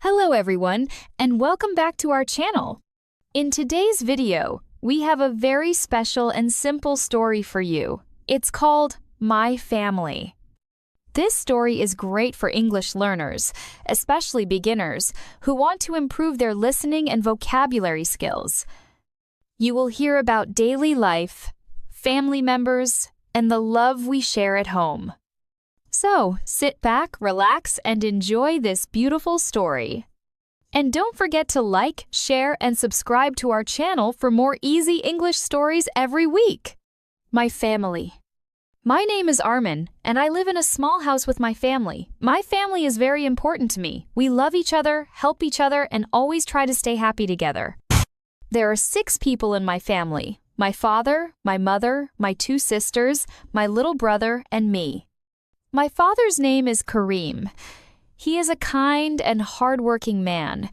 Hello everyone, and welcome back to our channel. In today's video, we have a very special and simple story for you. It's called My Family. This story is great for English learners, especially beginners, who want to improve their listening and vocabulary skills. You will hear about daily life, family members, and the love we share at home. So, sit back, relax, and enjoy this beautiful story. And don't forget to like, share, and subscribe to our channel for more easy English stories every week. My family. My name is Armin, and I live in a small house with my family. My family is very important to me. We love each other, help each other, and always try to stay happy together. There are 6 people in my family: my father, my mother, my 2 sisters, my little brother, and me. My father's name is Kareem. He is a kind and hardworking man.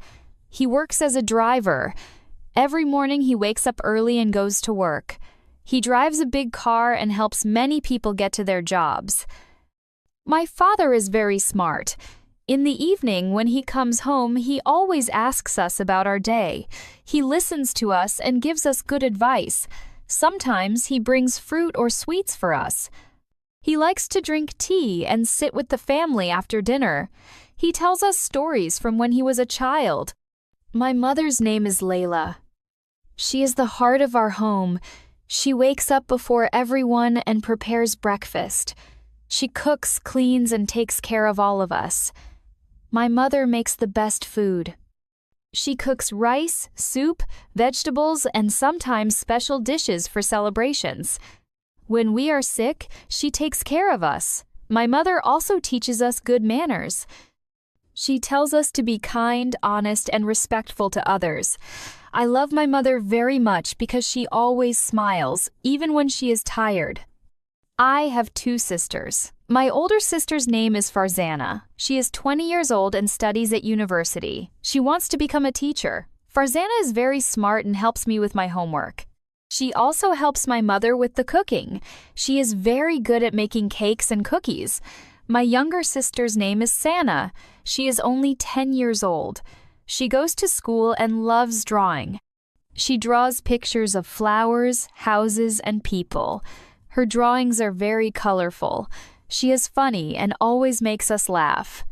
He works as a driver. Every morning he wakes up early and goes to work. He drives a big car and helps many people get to their jobs. My father is very smart. In the evening, when he comes home, he always asks us about our day. He listens to us and gives us good advice. Sometimes he brings fruit or sweets for us. He likes to drink tea and sit with the family after dinner. He tells us stories from when he was a child. My mother's name is Layla. She is the heart of our home. She wakes up before everyone and prepares breakfast. She cooks, cleans, and takes care of all of us. My mother makes the best food. She cooks rice, soup, vegetables, and sometimes special dishes for celebrations. When we are sick, she takes care of us. My mother also teaches us good manners. She tells us to be kind, honest, and respectful to others. I love my mother very much because she always smiles, even when she is tired. I have 2 sisters. My older sister's name is Farzana. She is 20 years old and studies at university. She wants to become a teacher. Farzana is very smart and helps me with my homework. She also helps my mother with the cooking. She is very good at making cakes and cookies. My younger sister's name is Sana. She is only 10 years old. She goes to school and loves drawing. She draws pictures of flowers, houses, and people. Her drawings are very colorful. She is funny and always makes us laugh.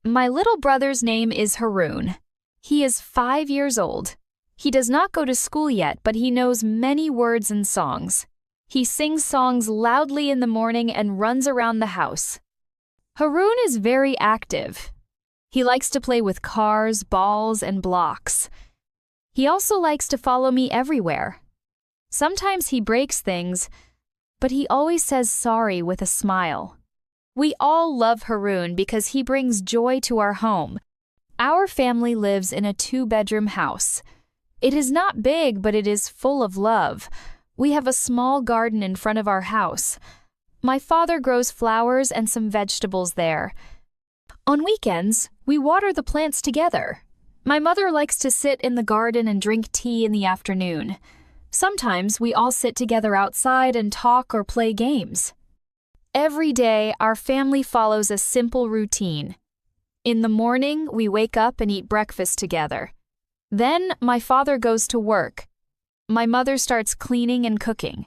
My little brother's name is Haroon. He is 5 years old. He does not go to school yet, but he knows many words and songs. He sings songs loudly in the morning and runs around the house. Haroon is very active. He likes to play with cars, balls, and blocks. He also likes to follow me everywhere. Sometimes he breaks things, but he always says sorry with a smile. We all love Haroon because he brings joy to our home. Our family lives in a 2-bedroom house. It is not big, but it is full of love. We have a small garden in front of our house. My father grows flowers and some vegetables there. On weekends, we water the plants together. My mother likes to sit in the garden and drink tea in the afternoon. Sometimes we all sit together outside and talk or play games. Every day, our family follows a simple routine. In the morning, we wake up and eat breakfast together. Then, my father goes to work. My mother starts cleaning and cooking.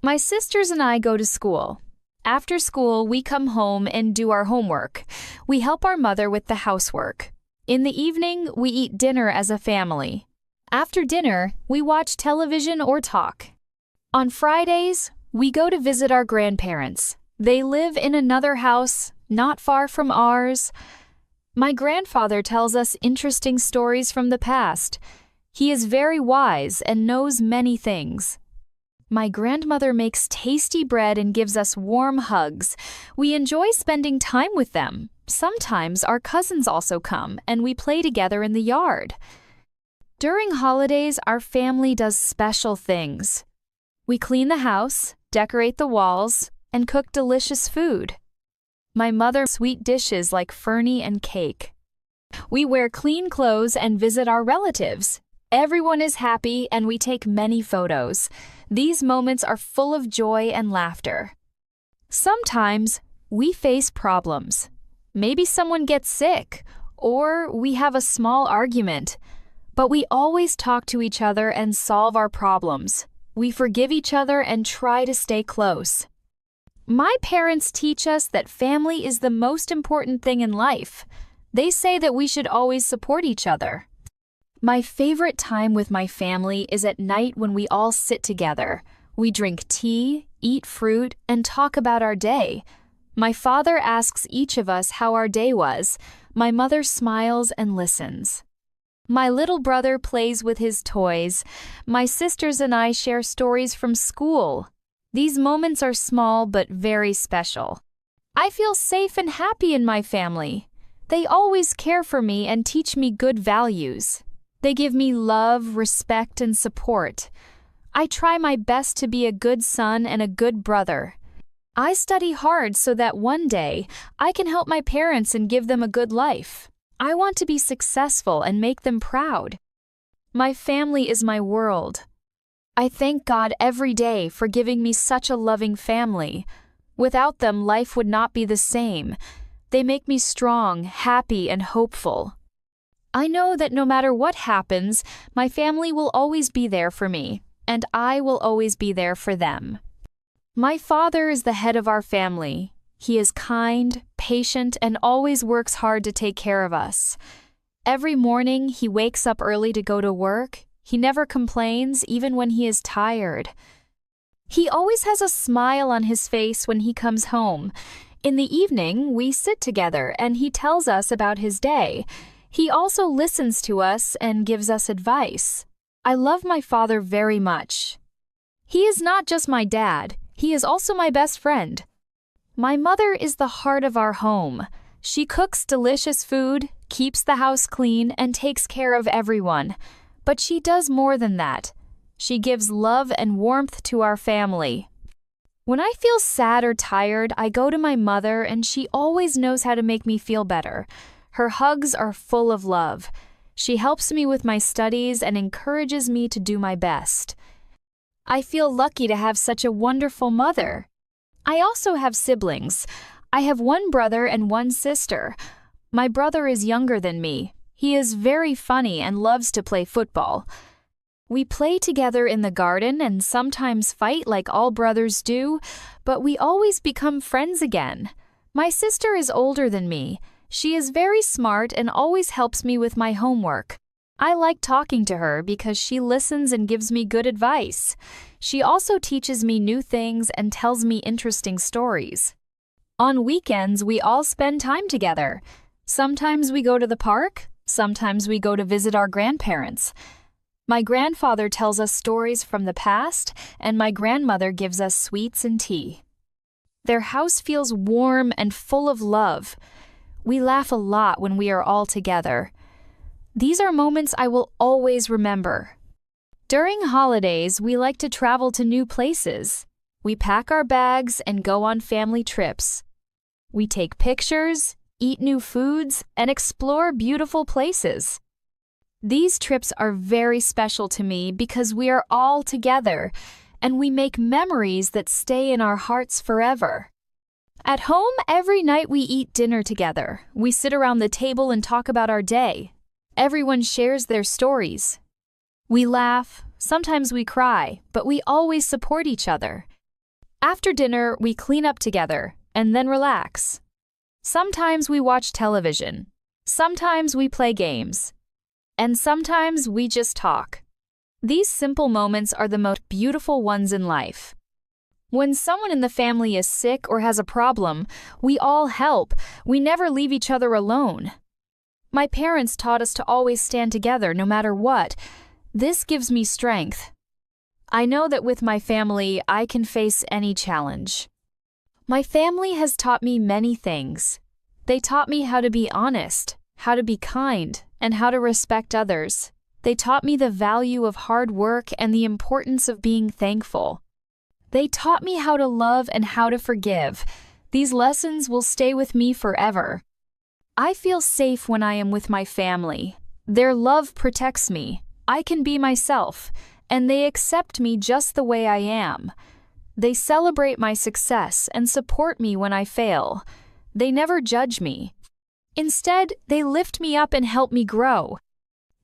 My sisters and I go to school. After school, we come home and do our homework. We help our mother with the housework. In the evening, we eat dinner as a family. After dinner, we watch television or talk. On Fridays, we go to visit our grandparents. They live in another house, not far from ours. My grandfather tells us interesting stories from the past. He is very wise and knows many things. My grandmother makes tasty bread and gives us warm hugs. We enjoy spending time with them. Sometimes our cousins also come, and we play together in the yard. During holidays, our family does special things. We clean the house, decorate the walls, and cook delicious food. My mother makes sweet dishes like fernie and cake. We wear clean clothes and visit our relatives. Everyone is happy and we take many photos. These moments are full of joy and laughter. Sometimes we face problems. Maybe someone gets sick, or we have a small argument. But we always talk to each other and solve our problems. We forgive each other and try to stay close. My parents teach us that family is the most important thing in life. They say that we should always support each other. My favorite time with my family is at night when we all sit together. We drink tea, eat fruit, and talk about our day. My father asks each of us how our day was. My mother smiles and listens. My little brother plays with his toys. My sisters and I share stories from school. These moments are small but very special. I feel safe and happy in my family. They always care for me and teach me good values. They give me love, respect, and support. I try my best to be a good son and a good brother. I study hard so that one day I can help my parents and give them a good life. I want to be successful and make them proud. My family is my world. I thank God every day for giving me such a loving family. Without them, life would not be the same. They make me strong, happy, and hopeful. I know that no matter what happens, my family will always be there for me, and I will always be there for them. My father is the head of our family. He is kind, patient, and always works hard to take care of us. Every morning, he wakes up early to go to work. He never complains, even when he is tired. He always has a smile on his face when he comes home. In the evening, we sit together and he tells us about his day. He also listens to us and gives us advice. I love my father very much. He is not just my dad, he is also my best friend. My mother is the heart of our home. She cooks delicious food, keeps the house clean, and takes care of everyone. But she does more than that. She gives love and warmth to our family. When I feel sad or tired, I go to my mother and she always knows how to make me feel better. Her hugs are full of love. She helps me with my studies and encourages me to do my best. I feel lucky to have such a wonderful mother. I also have siblings. I have one brother and one sister. My brother is younger than me. He is very funny and loves to play football. We play together in the garden and sometimes fight like all brothers do, but we always become friends again. My sister is older than me. She is very smart and always helps me with my homework. I like talking to her because she listens and gives me good advice. She also teaches me new things and tells me interesting stories. On weekends, we all spend time together. Sometimes we go to the park, sometimes we go to visit our grandparents. My grandfather tells us stories from the past, and my grandmother gives us sweets and tea. Their house feels warm and full of love. We laugh a lot when we are all together. These are moments I will always remember. During holidays, we like to travel to new places. We pack our bags and go on family trips. We take pictures, eat new foods, and explore beautiful places. These trips are very special to me because we are all together, and we make memories that stay in our hearts forever. At home, every night we eat dinner together. We sit around the table and talk about our day. Everyone shares their stories. We laugh, sometimes we cry, but we always support each other. After dinner, we clean up together and then relax. Sometimes we watch television. Sometimes we play games. And sometimes we just talk. These simple moments are the most beautiful ones in life. When someone in the family is sick or has a problem, we all help. We never leave each other alone. My parents taught us to always stand together no matter what. This gives me strength. I know that with my family, I can face any challenge. My family has taught me many things. They taught me how to be honest, how to be kind, and how to respect others. They taught me the value of hard work and the importance of being thankful. They taught me how to love and how to forgive. These lessons will stay with me forever. I feel safe when I am with my family. Their love protects me. I can be myself, and they accept me just the way I am. They celebrate my success and support me when I fail. They never judge me. Instead, they lift me up and help me grow.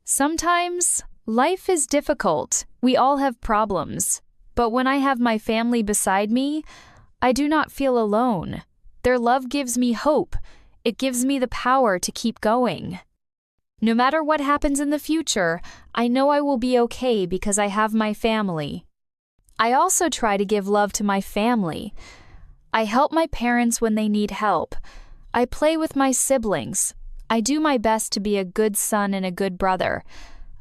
Sometimes, life is difficult. We all have problems. But when I have my family beside me, I do not feel alone. Their love gives me hope. It gives me the power to keep going. No matter what happens in the future, I know I will be okay because I have my family. I also try to give love to my family. I help my parents when they need help. I play with my siblings. I do my best to be a good son and a good brother.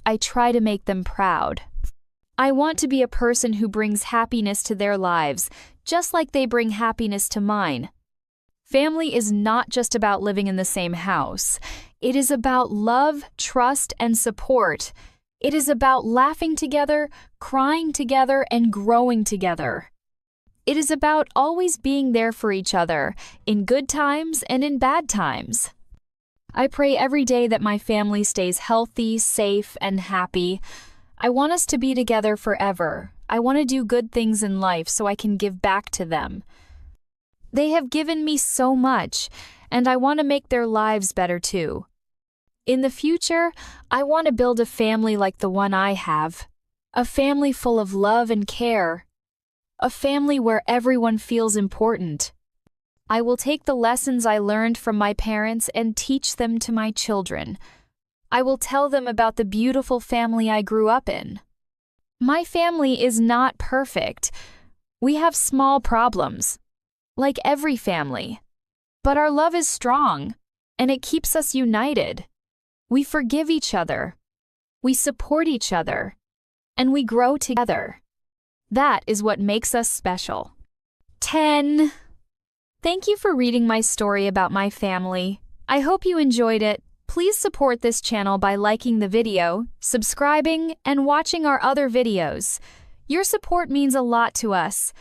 I try to make them proud. I want to be a person who brings happiness to their lives, just like they bring happiness to mine. Family is not just about living in the same house. It is about love, trust, and support. It is about laughing together, crying together, and growing together. It is about always being there for each other, in good times and in bad times. I pray every day that my family stays healthy, safe, and happy. I want us to be together forever. I want to do good things in life so I can give back to them. They have given me so much, and I want to make their lives better too. In the future, I want to build a family like the one I have. A family full of love and care. A family where everyone feels important. I will take the lessons I learned from my parents and teach them to my children. I will tell them about the beautiful family I grew up in. My family is not perfect. We have small problems, like every family. But our love is strong, and it keeps us united. We forgive each other. We support each other. And we grow together. That is what makes us special. 10. Thank you for reading my story about my family. I hope you enjoyed it. Please support this channel by liking the video, subscribing, and watching our other videos. Your support means a lot to us.